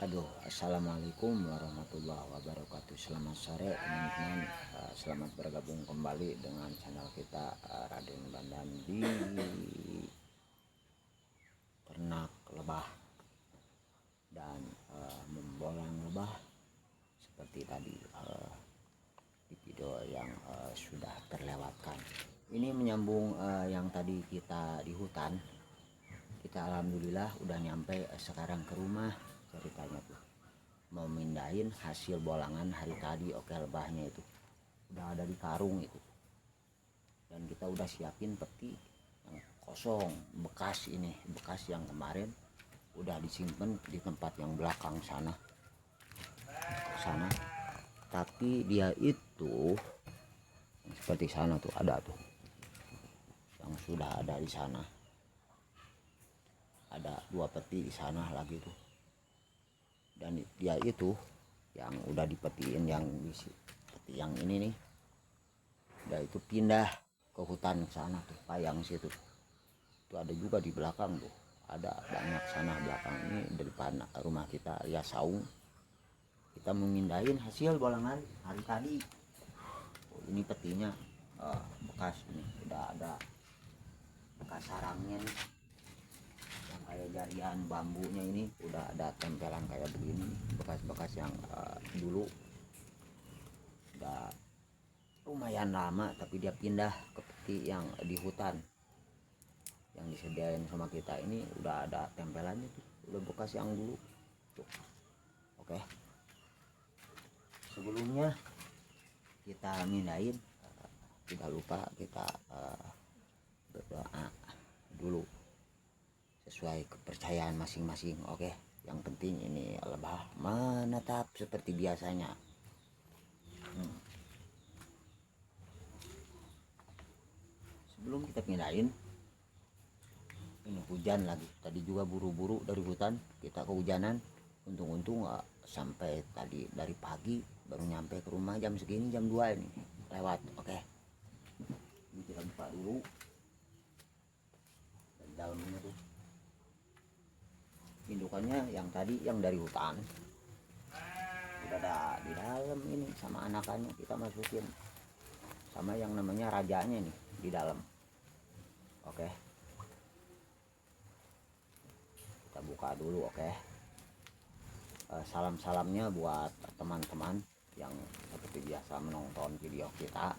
Assalamualaikum warahmatullahi wabarakatuh. Selamat sore teman-teman. Selamat bergabung kembali dengan channel kita Raden Bandan di ternak lebah dan membolang lebah seperti tadi di video yang sudah terlewatkan. Ini menyambung yang tadi kita di hutan. Kita alhamdulillah udah nyampe sekarang ke rumah. Ceritanya tuh mau mindahin hasil bolangan hari tadi. Oke, lebahnya itu udah ada di karung itu, dan kita udah siapin peti yang kosong bekas. Ini bekas yang kemarin udah disimpan di tempat yang belakang sana. Tapi dia itu seperti sana tuh, ada tuh yang sudah ada di sana, ada 2 peti di sana lagi tuh. Dan dia itu yang udah dipetiin, yang di peti yang ini nih, udah itu pindah ke hutan sana tuh, payang situ. Itu ada juga di belakang tuh, ada banyak sana belakang. Ini di depan rumah kita ya saung. Kita memindahin hasil bolangan hari tadi. Ini petinya bekas, ini udah ada bekas sarangnya nih, yang kayak jarian bambunya ini udah ada tempelan kayak begini, bekas-bekas yang dulu udah lumayan lama, tapi dia pindah ke peti yang di hutan yang disediain sama kita. Ini udah ada tempelannya tuh, udah bekas yang dulu tuh. Oke, sebelumnya kita mindahin, tidak lupa kita berdoa dulu sesuai kepercayaan masing-masing. Oke, yang penting ini lebah menetap seperti biasanya. Sebelum kita pindahin, ini hujan lagi. Tadi juga buru-buru dari hutan kita kehujanan. Untung-untung sampai tadi dari pagi baru nyampe ke rumah jam segini, jam 2 ini lewat. Oke, ini kita buka dulu dari dalamnya tuh. Indukannya yang tadi yang dari hutan udah ada di dalam ini, sama anakannya kita masukin, sama yang namanya rajanya nih di dalam. Oke, kita buka dulu. Oke, salam-salamnya buat teman-teman yang seperti biasa menonton video kita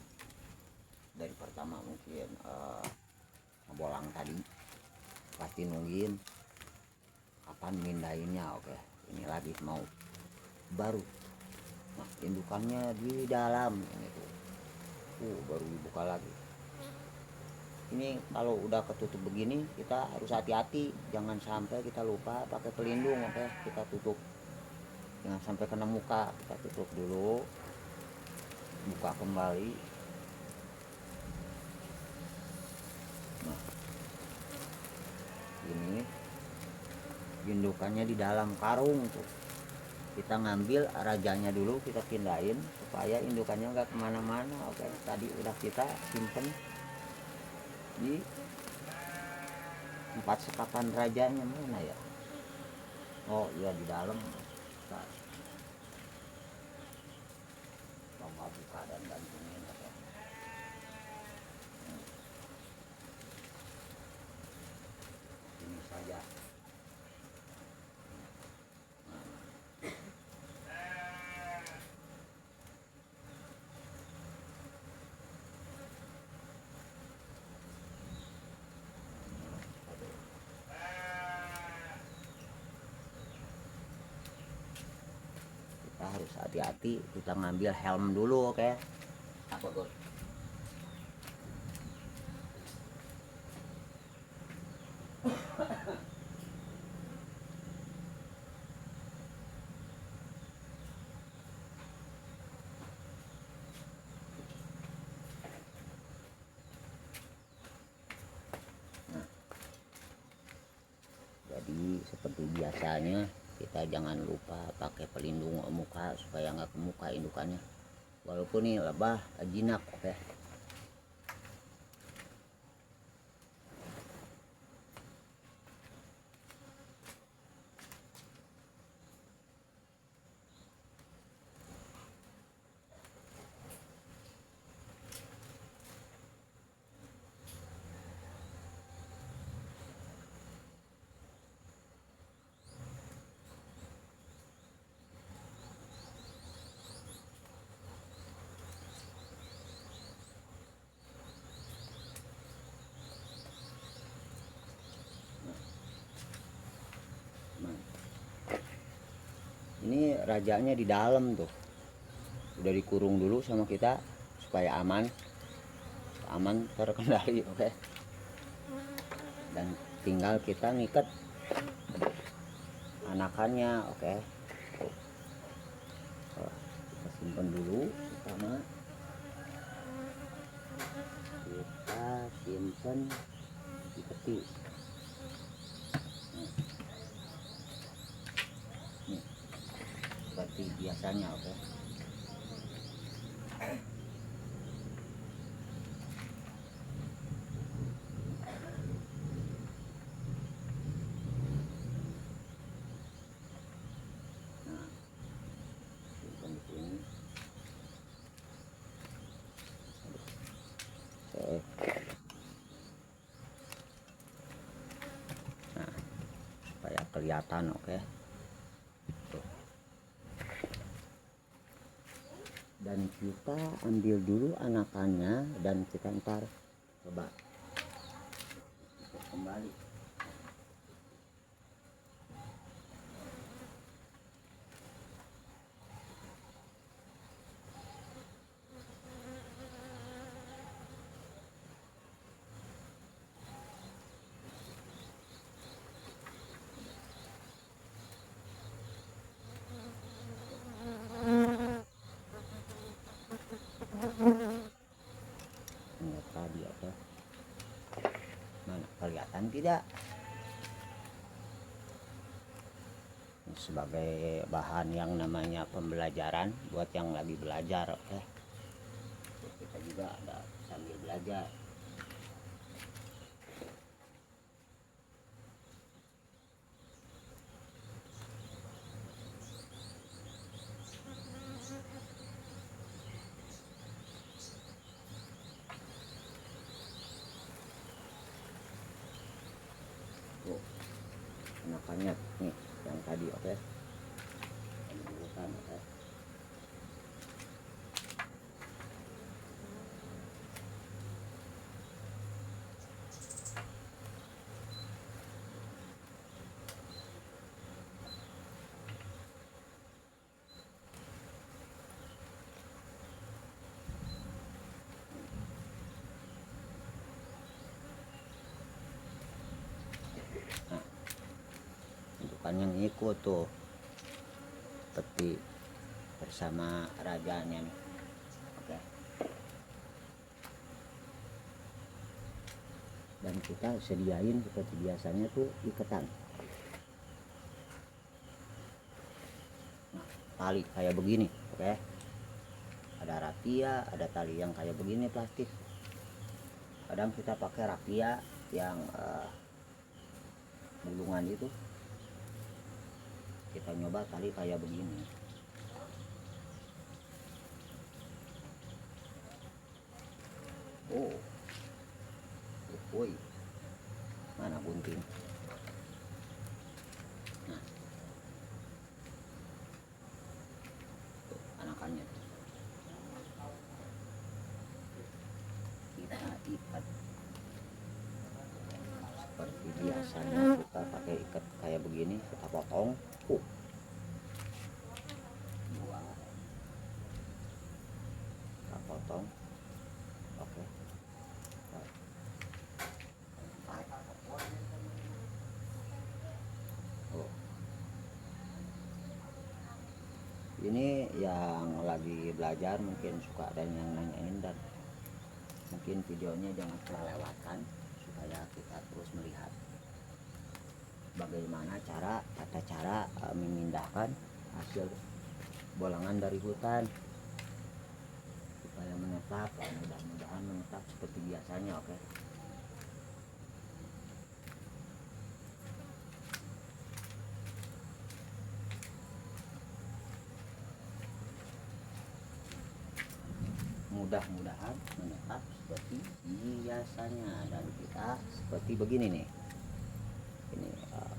dari pertama mungkin ngebolang tadi, pasti nungguin kapan mindahinnya. Oke, ini lagi mau baru, nah indukannya di dalam ini tuh, baru dibuka lagi. Ini kalau udah ketutup begini kita harus hati-hati, jangan sampai kita lupa pakai pelindung. Oke, kita tutup, jangan sampai kena muka. Kita tutup dulu, buka kembali. Nah, ini indukannya di dalam karung tuh. Kita ngambil rajanya dulu, kita pindahin supaya indukannya nggak kemana-mana. Oke, tadi udah kita simpen di tempat sekapan rajanya. Mana ya? Oh iya, di dalam. Kita coba buka dan gantungin. Oke, ini saja. Kita harus hati-hati, kita ngambil helm dulu. Oke, apa Gus? Jadi seperti biasanya kita jangan lupa pakai pelindung muka supaya nggak ke muka indukannya, walaupun nih lebah jinak. Oke, Ini rajanya di dalam tuh, udah dikurung dulu sama kita supaya aman terkendali. Oke. Dan tinggal kita ngikat anakannya. Oke. Kita simpan dulu pertama, kita simpan di peti. Nih, seperti biasanya. Oke. Nah, supaya kelihatan. Oke. Tuh. Dan kita ambil dulu anakannya dan kita ntar coba kembali. Tadi apa? Mana kelihatan tidak? Sebagai bahan yang namanya pembelajaran buat yang lagi belajar. Oke. Kita juga ada sambil belajar. Tuh, anakannya nih yang tadi. Oke. Bukan. Oke. Bukan yang ikut tuh peti bersama rajanya nih. Oke. Dan kita sediain seperti biasanya tuh ikatan. Nah, tali kayak begini. Oke. Ada rapia, ada tali yang kayak begini plastik. Kadang kita pakai rapia yang gulungan itu. Kita nyoba tali kayak begini. Oh, woi, mana gunting? Nah, tuh, anakannya kita ikat seperti biasanya. Kita pakai ikat kayak begini, kita potong. Dua, kita potong. Oke. Oh. Ini yang lagi belajar mungkin suka ada yang nanyain, dan mungkin videonya jangan terlewatkan supaya kita terus melihat bagaimana tata cara memindahkan hasil bolangan dari hutan supaya menetap. Mudah-mudahan menetap seperti biasanya. Oke. Mudah-mudahan menetap seperti biasanya. Dan kita seperti begini nih. Ini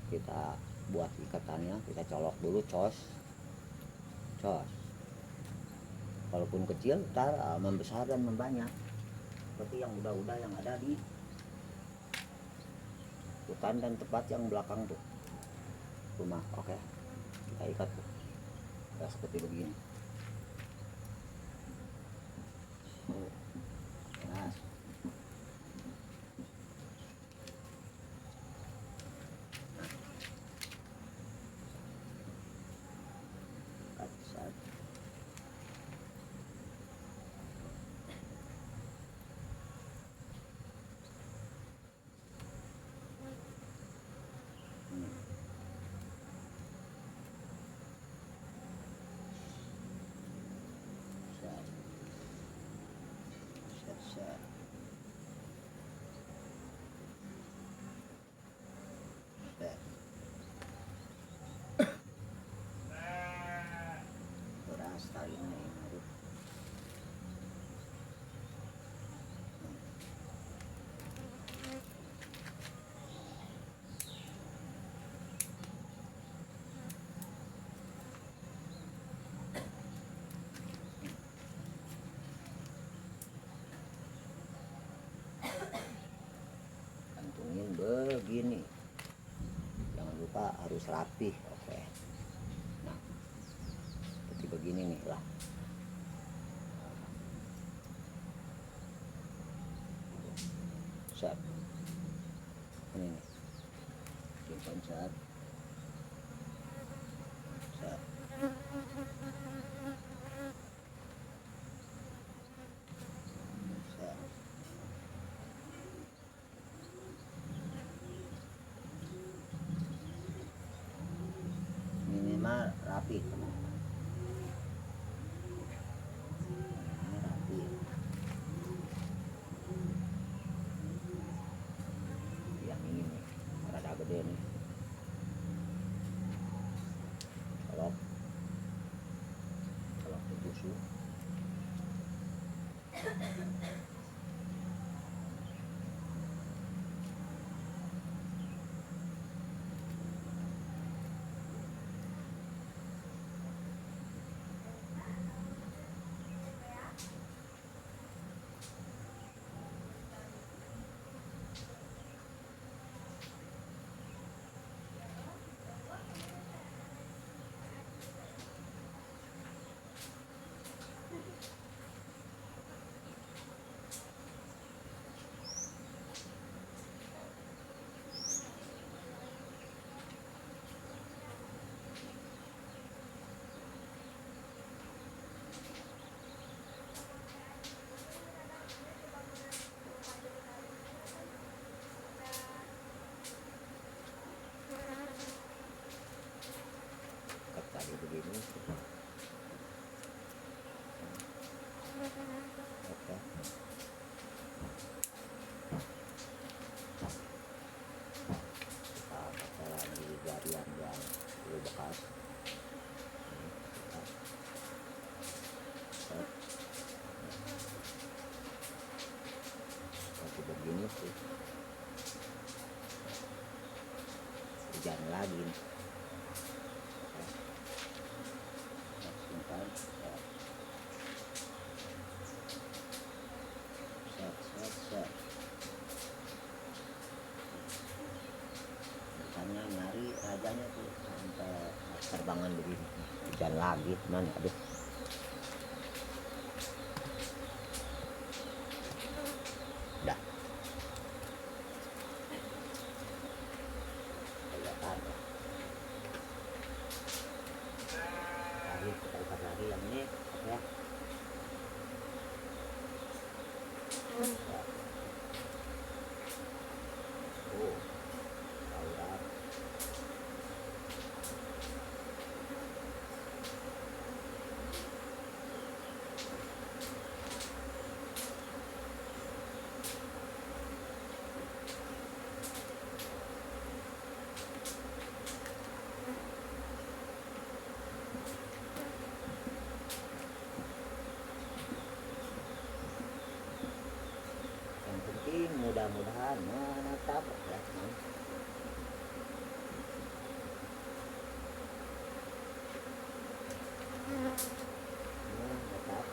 kita buat ikatannya, kita colok dulu cos. Walaupun kecil ntar membesar dan membanyak seperti yang udah yang ada di hutan dan tempat yang belakang tuh rumah. Oke. Kita ikat tuh. Nah, seperti begini. Nah, satu. Beras talinya ini. Kantungin begini, jangan lupa harus rapih. Oke, nah seperti begini nih lah. Set ini nih, simpan set. Minimal rapi, rapi. Yang ini nih rada gede nih, kalau ditusuk. Tadi begini. Oke. Kita pakai lagi jarian yang dulu bekas. Seperti begini sih. Hujan lagi. Simpan. Set. Misalnya nyari rajanya tuh sampai terbangan begini. Hujan lagi, mana aduh. Dah. Kelihatan ya. Lagi kita ikat lagi yang ini, ya. Oh, aurat. Yang penting mudah-mudahan menetap ya. Menetap.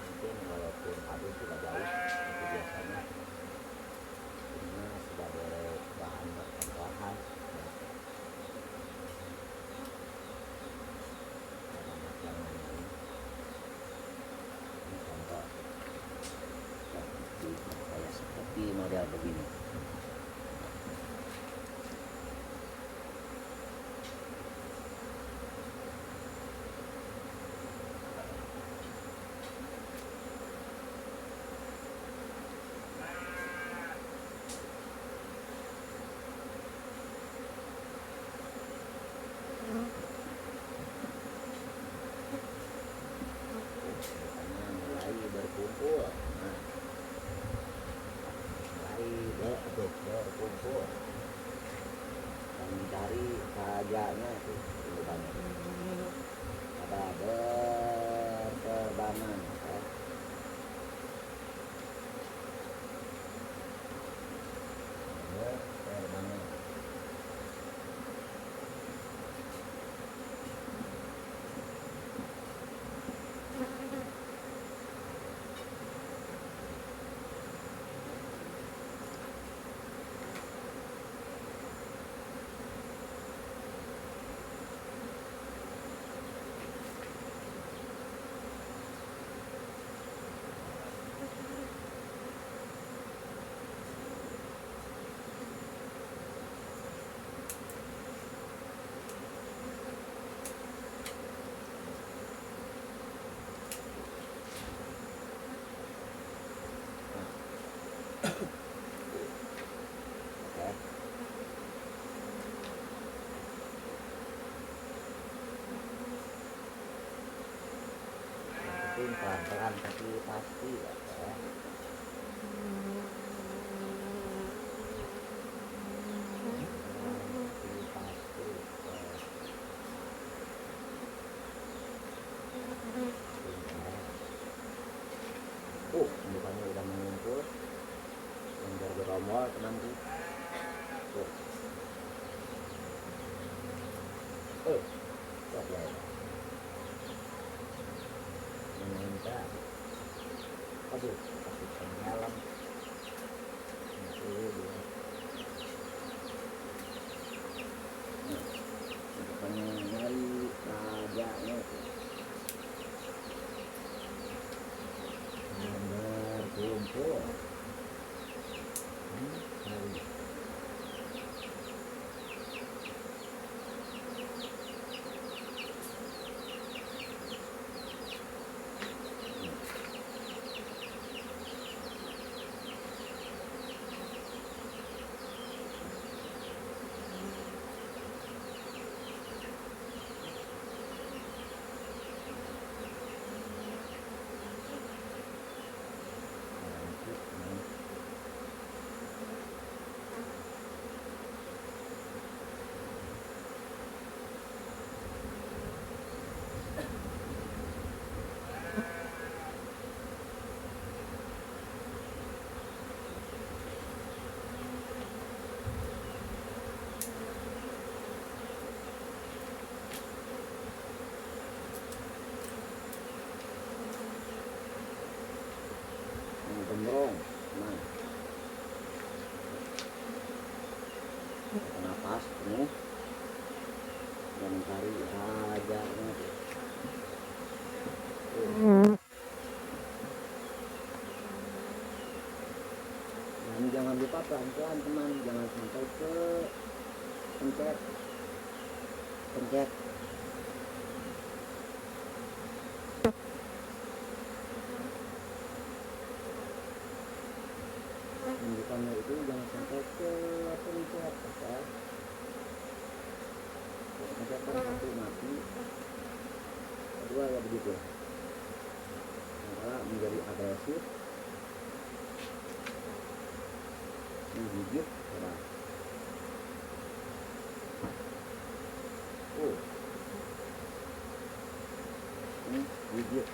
Mungkin walaupun habis tidak jauh, itu biasanya ini sebagai bahan tambahan. model begini. Mulai berkumpul, nah, berkumpul dan dicari rajanya tuh bukannya ada berterbangan ya. Berterbangan. Pelan-pelan tapi pasti ya. Bukannya udah mengumpul yang bergerombol teman tuh. Kuat ya. Meminta. Aduh, kasih penyalam. Bukannya nyari rajanya tuh. Berkumpul. Gembrong, nah, napas penuh dan mencari rajanya. Dan jangan lupa pelan-pelan teman, jangan sampai ke pencet. Tunjukannya itu jangan sampai ke pencet ya. Pencet kan satu mati, kedua ya begitu. Malah menjadi agresif, menggigit, ya. Ini gigit.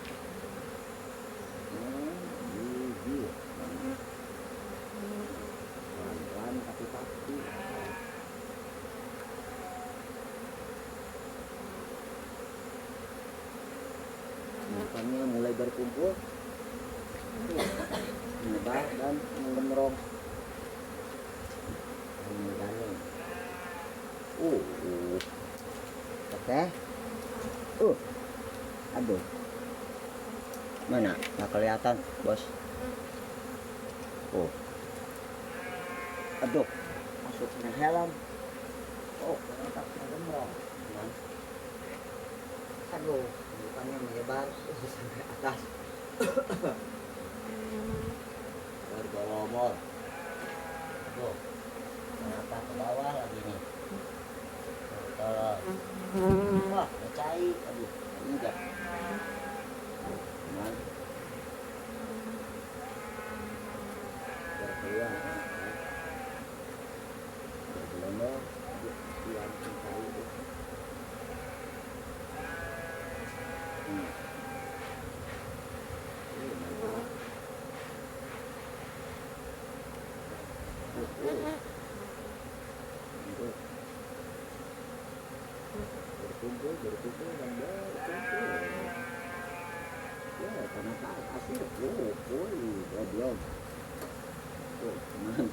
Gigit. Pelan-pelan tapi pasti. Bukannya mulai berkumpul, menyebar dan menggemrong. Oke. Aduh. Mana? Nggak kelihatan, bos. aduh, masuk ke helm. Oh, ternyata kena gembrong. Nah, aduh, bukannya menyebar sampai atas. Bergolomor. Aduh, ternyata ke bawah lagi nih. Kalau wah, ngecai, aduh, enggak. Cuman berkeluar, bergelomor, aduh, yang ngecai itu. Mantap. Berkumpul dan berkumpul. Ya, karena pasir, belum. Oh, teman.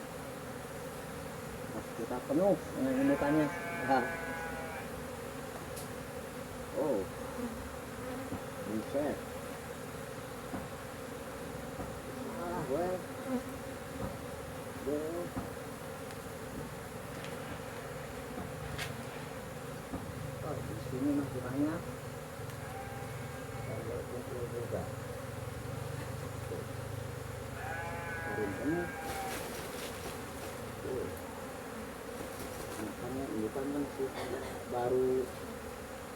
Pas kita penuh dengan indukannya. Nah. Oh, buset. Salah, gue. Oh, di sini masih banyak. Dan berkumpul juga. Karun penuh. Anak-anak indukan kan sih baru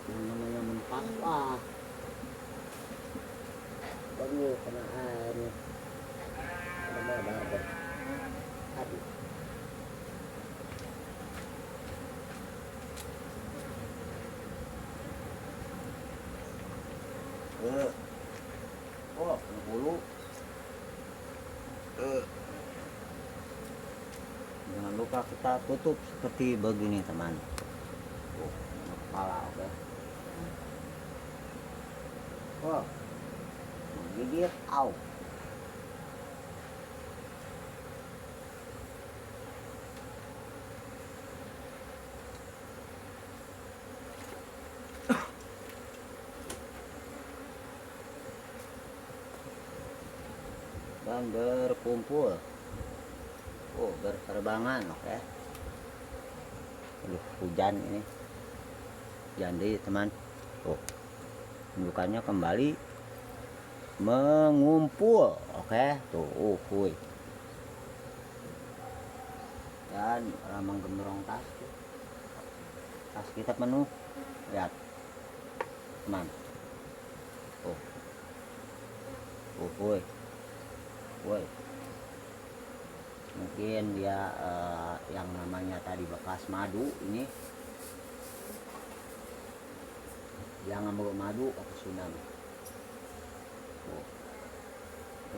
yang namanya menpas. Wah, baru kena airnya. Ada barber. Aduh. Oh, penghulu. Jangan lupa kita tutup seperti begini, teman. Oh, kepala, oke. Oh, menggigit, au. Dan berkumpul. Oh, berterbangan, oke. Aduh, hujan ini. Jadi, teman. Oh, indukannya kembali mengumpul, oke. Tuh, kuy. Dan ramang gembrong tas. Tas kita penuh. Lihat, teman. Oh, kuy. Woi, mungkin dia yang namanya tadi bekas madu ini, dia ngambil madu ke Sunda. Oh,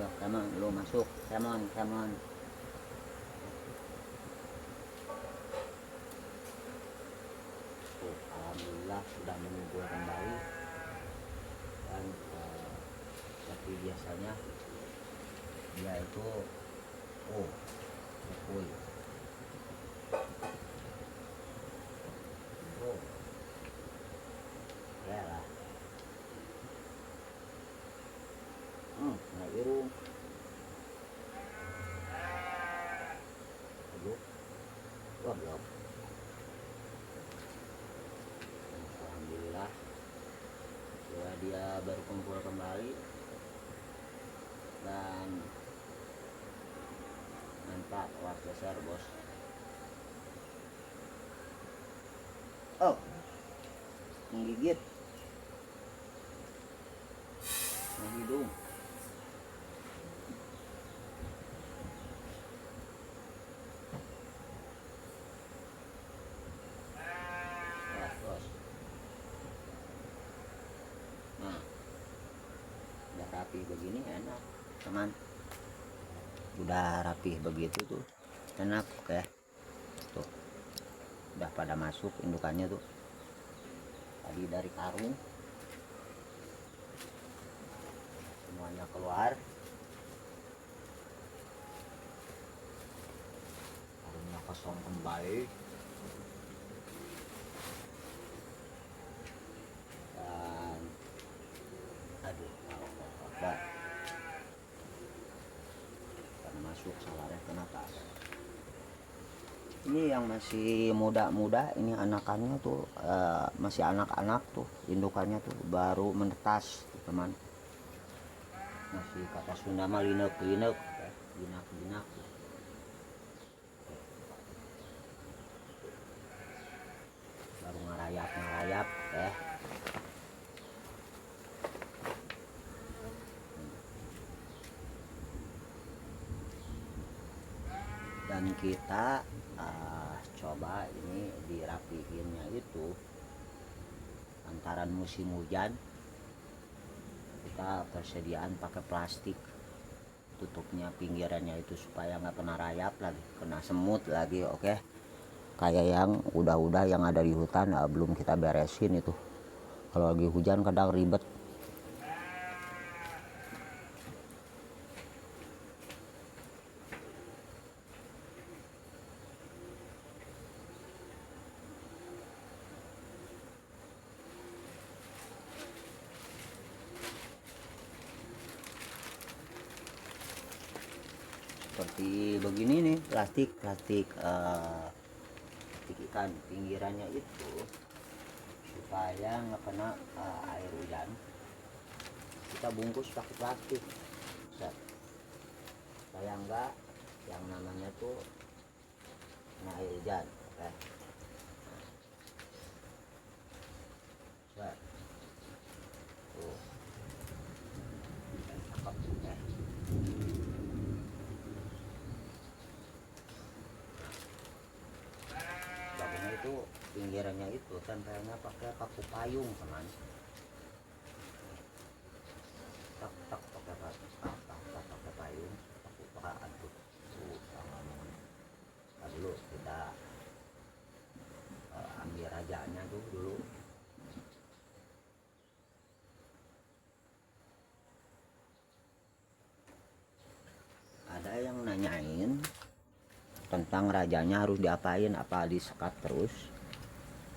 ya, teman, lu masuk, teman. Oh, alhamdulillah sudah mengumpul kembali. Dan seperti biasanya dia itu kuy. Oh, ya lah. Kena irung. Aduh, wah, belum. Alhamdulillah sudah dia berkumpul kembali. Dan mantap, was besar, bos. Oh, menggigit hidung. Wah, bos. Nah, udah rapi begini enak, teman. Udah rapi begitu tuh enak, oke. Tuh, udah pada masuk indukannya tuh. Tadi dari karung semuanya keluar. Karungnya kosong kembali. Dan aduh, Akbar. Karena masuk salarnya ke atas. Ini yang masih muda-muda, ini anakannya tuh masih anak-anak tuh, indukannya tuh baru menetas teman. Masih kata Sunda mah linek-linek, jinak-jinak. Baru ngarayap-ngarayap dan kita coba ini dirapihinnya itu antaran musim hujan kita persediaan pakai plastik, tutupnya pinggirannya itu supaya nggak kena rayap lagi, kena semut lagi. Oke, kayak yang udah yang ada di hutan belum kita beresin itu, kalau lagi hujan kadang ribet. Seperti begini nih, plastik ikan pinggirannya itu supaya nggak kena air hujan, kita bungkus pakai plastik supaya enggak yang namanya tuh kena air hujan. Oke. Nah, tuh. Cakep, oke. Bagusnya itu pinggirannya itu tempelnya pakai paku payung teman. Tak pakai payung, paku pakan tuh. Nah, dulu kita ambil rajanya tuh dulu. Ada yang nanyain tentang rajanya harus diapain, apa disekat terus,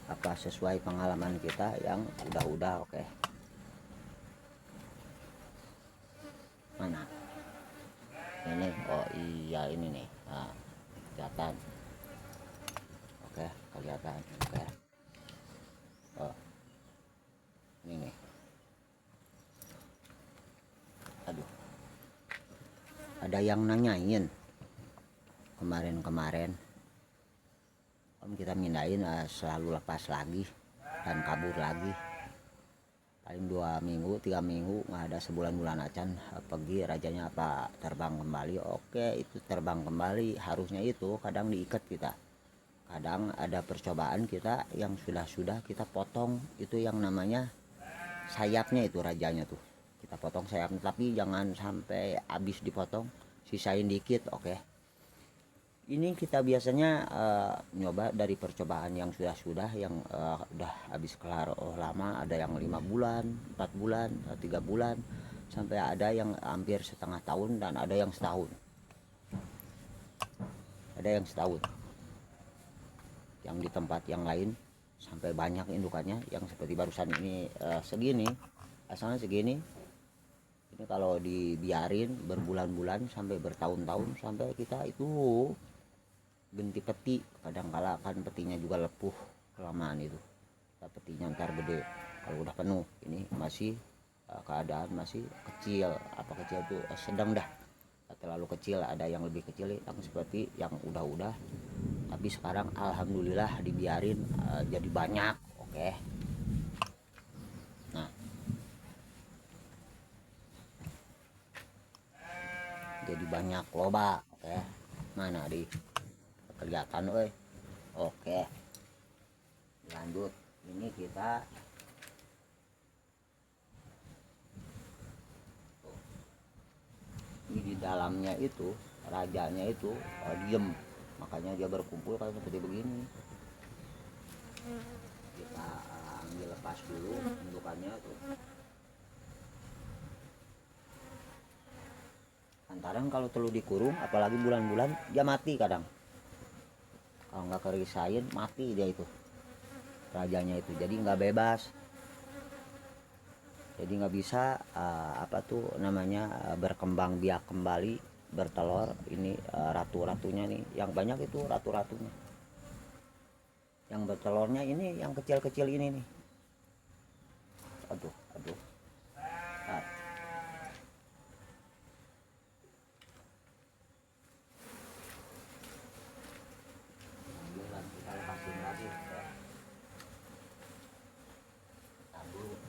apa sesuai pengalaman kita yang udah. Oke. Mana ini? Oh iya ini nih. Nah, kelihatan. Oke, kelihatan. Oke. Oh, ini nih. Aduh, ada yang nanyain kemarin om kita mindahin selalu lepas lagi dan kabur lagi, paling 2 minggu 3 minggu nggak ada, sebulan acan pergi rajanya apa terbang kembali. Oke, itu terbang kembali harusnya itu kadang diikat kita, kadang ada percobaan kita yang sudah kita potong itu yang namanya sayapnya, itu rajanya tuh kita potong sayapnya, tapi jangan sampai habis dipotong, sisain dikit. Oke, ini kita biasanya nyoba dari percobaan yang sudah yang udah habis kelar lama, ada yang 5 bulan 4 bulan 3 bulan sampai ada yang hampir setengah tahun dan ada yang setahun, yang di tempat yang lain sampai banyak indukannya, yang seperti barusan ini segini, asalnya segini. Ini kalau dibiarin berbulan-bulan sampai bertahun-tahun sampai kita itu ganti peti, kadang-kala kan petinya juga lepuh kelamaan itu, petinya ntar gede kalau udah penuh. Ini masih keadaan masih kecil, apa kecil tuh sedang dah, terlalu kecil, ada yang lebih kecil yang seperti yang udah, tapi sekarang alhamdulillah dibiarin jadi banyak. Oke, nah jadi banyak loba. Oke, mana di kelihatan Oke, lanjut. Ini kita ini di dalamnya itu rajanya itu diem, makanya dia berkumpul kayak seperti begini. Kita ambil lepas dulu indukannya tuh, antaran kalau terlalu dikurung apalagi bulan-bulan dia mati, kadang kalau nggak kerisain mati dia itu rajanya itu, jadi nggak bebas, jadi nggak bisa apa tuh namanya berkembang biak kembali bertelur. Ini ratu-ratunya nih yang banyak itu ratu-ratunya, Yang bertelurnya ini yang kecil-kecil ini nih. Aduh, aduh. Ah. Kita lepasin lagi ya. Tabur.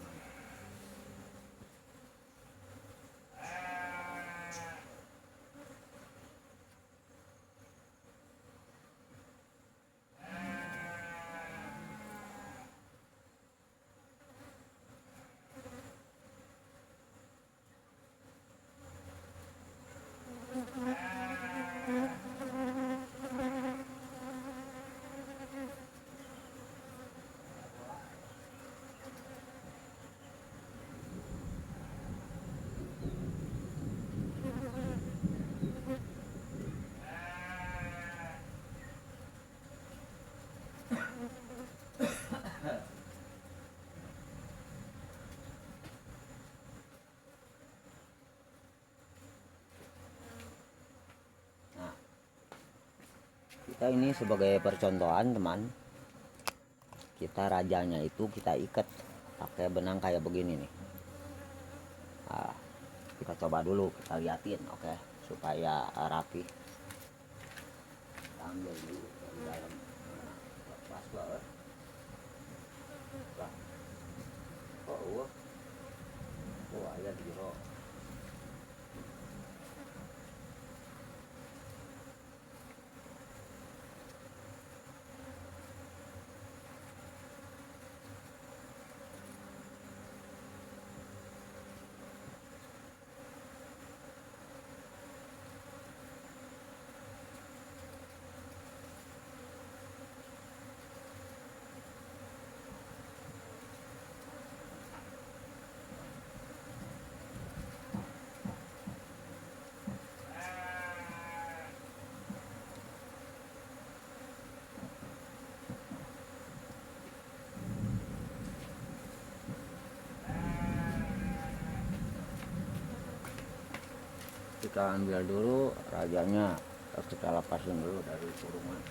Nah, kita ini sebagai percontohan teman, kita rajanya itu kita ikat pakai benang kayak begini nih. Nah, kita coba dulu, kita liatin, oke, supaya rapi. Kita ambil dulu dari dalam. Nah, lepas banget. Lah. Oh, ayah biro. Kita ambil dulu rajanya, kita lepasin dulu dari kurungan.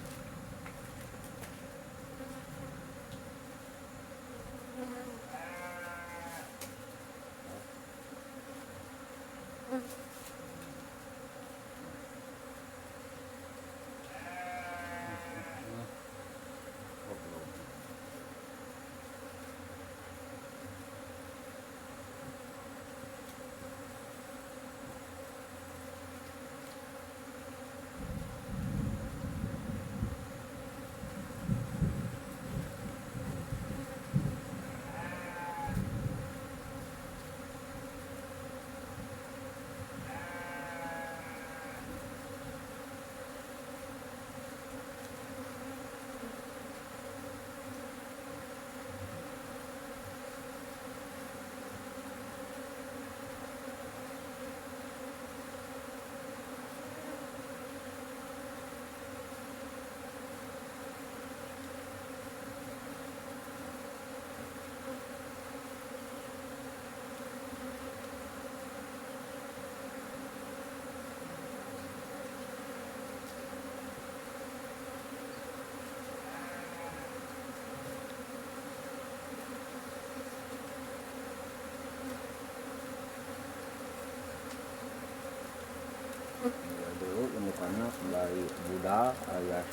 Dulu indukannya kembali budal alias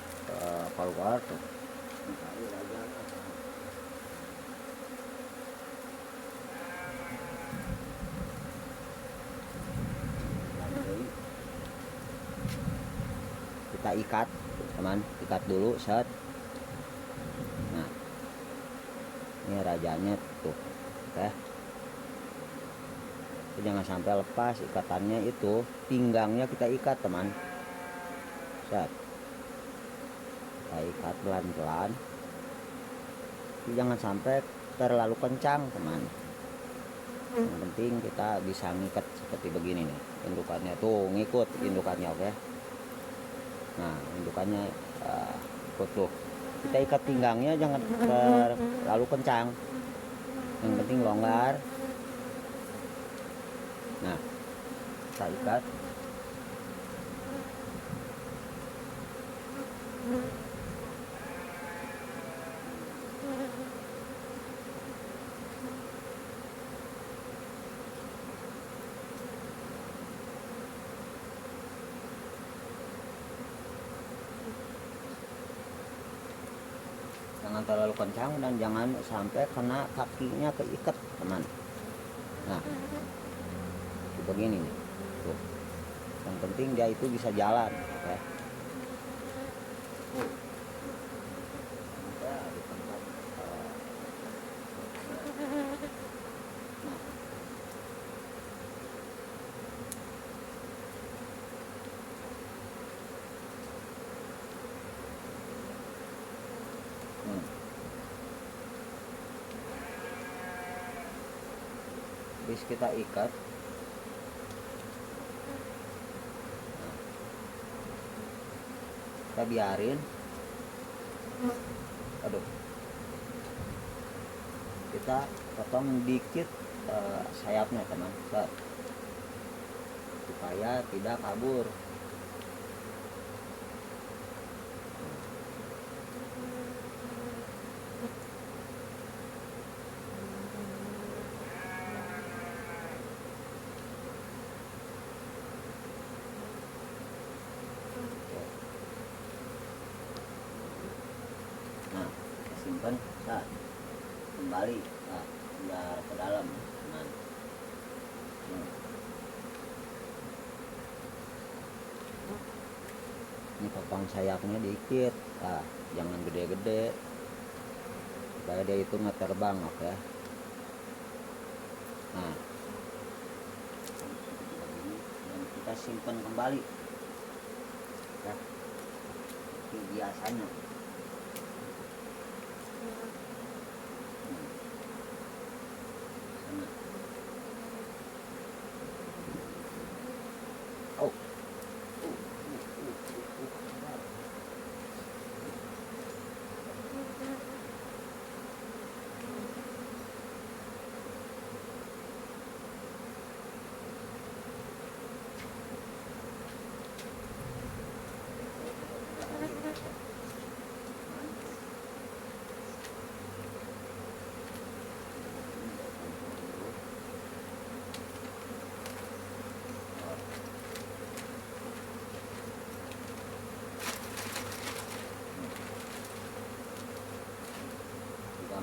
keluar tuh. Kita ikat teman, ikat dulu set. Nah, ini rajanya tuh, oke. Jangan sampai lepas ikatannya, itu pinggangnya kita ikat teman, set. Kita ikat pelan-pelan, jangan sampai terlalu kencang teman. Yang penting kita bisa ngikat seperti begini nih, indukannya tuh ngikut indukannya, oke. Nah, indukannya ikut tuh, kita ikat pinggangnya jangan terlalu kencang, yang penting longgar. Nah, kita ikat. terlalu kencang dan jangan sampai kena kakinya keikat teman. Nah itu begini nih tuh, yang penting dia itu bisa jalan, oke. Habis kita ikat, kita biarin, kita potong dikit sayapnya teman, supaya tidak kabur. Nah, kita simpan, kembali, biar ke dalam. Nah, ini potong sayapnya dikit, jangan gede-gede, supaya dia itu nggak terbang, oke. Nah, dan kita simpan kembali, ya, seperti biasanya.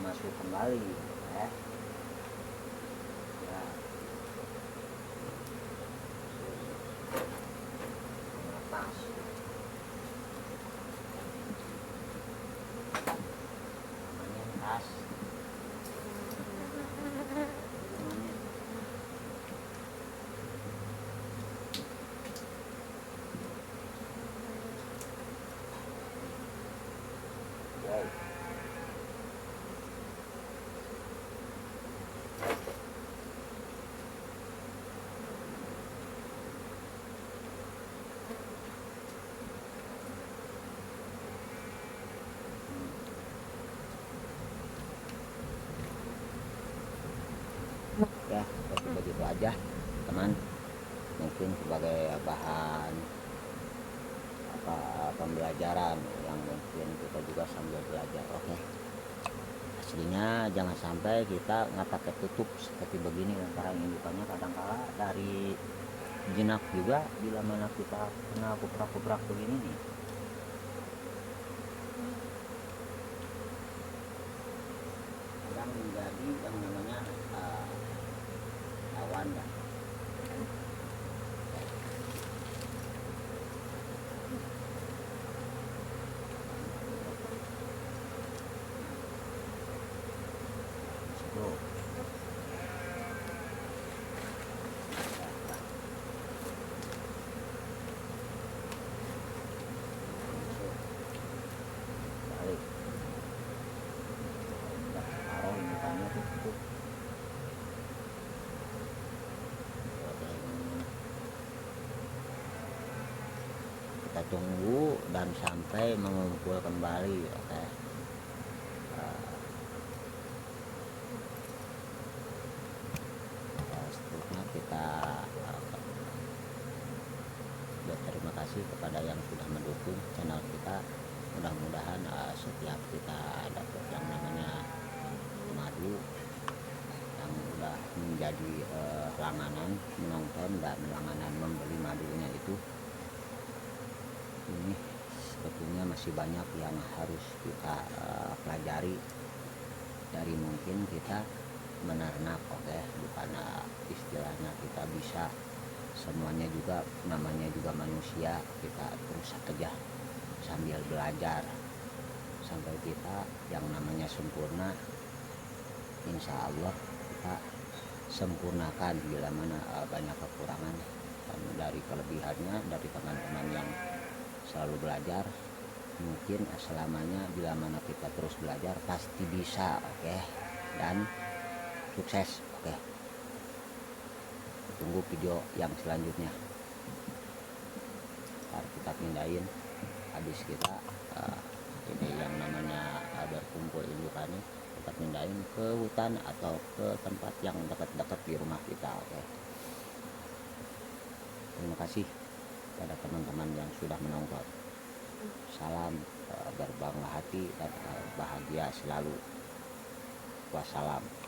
Masuk kembali, ya. Lepas. Namanya tas. Ya, seperti begitu aja teman, mungkin sebagai bahan pembelajaran yang mungkin kita juga sambil belajar, oke. Aslinya jangan sampai kita nggak pakai tutup seperti begini lantaran indukannya kadang-kala dari jinak juga bila mana kita kena kuprak-kuprak begini nih. Kadang menjadi yang namanya lawan ya. Kita tunggu dan sampai mengumpul kembali, oke. Seterusnya kita berterima kasih kepada yang sudah mendukung channel kita. Mudah-mudahan setiap kita dapat yang namanya madu yang udah menjadi langganan menonton dan langganan membeli madunya itu, ini sebetulnya masih banyak yang harus kita pelajari dari mungkin kita menernak, oke, bukan istilahnya kita bisa semuanya, juga namanya juga manusia, kita terus aja sambil belajar sampai kita yang namanya sempurna. Insya Allah kita sempurnakan bila mana banyak kekurangan, dan dari kelebihannya dari teman-teman yang selalu belajar, mungkin selamanya bila mana kita terus belajar pasti bisa, oke, dan sukses, oke. Tunggu video yang selanjutnya. Ntar kita pindahin habis kita ini yang namanya berkumpul indukannya, kita pindahin ke hutan atau ke tempat yang dekat-dekat di rumah kita, oke. Terima kasih pada teman-teman yang sudah menonton. Salam berbangga hati dan bahagia selalu. Wassalam.